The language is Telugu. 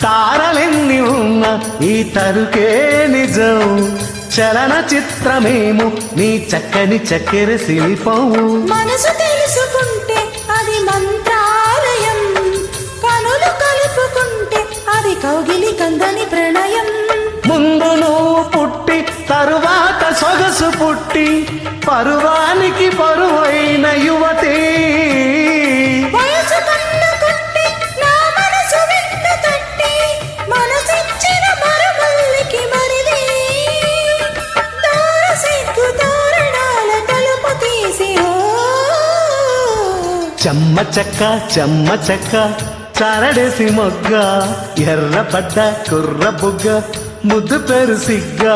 తారలెన్ని ఉన్న ఈ తరుకే నిజం, చలన చిత్రమేమో నీ చక్కని చక్కెర శిల్పం. మనసు తెలుసుకుంటే అది మంత్రాలయం, కనులు కలుపుకుంటే అది కౌగిలి కందని ప్రణయం. ముందు నువ్వు పుట్టి తరువాత సొగసు పుట్టి పరువానికి పరువైన యువతే. వయసు కన్ను కొట్టి నా మనసు వెంట తట్టి మనసిచ్చిన మరుమల్లికి మరిది. దూర సిగ్గు తోరణాల తలుపు తీసి చెమ్మ చెక్క చారడేసి మొగ్గ, ఎర్రపడ్డ కుర్ర బుగ్గ ముద్దు పేరు సిగ్గా.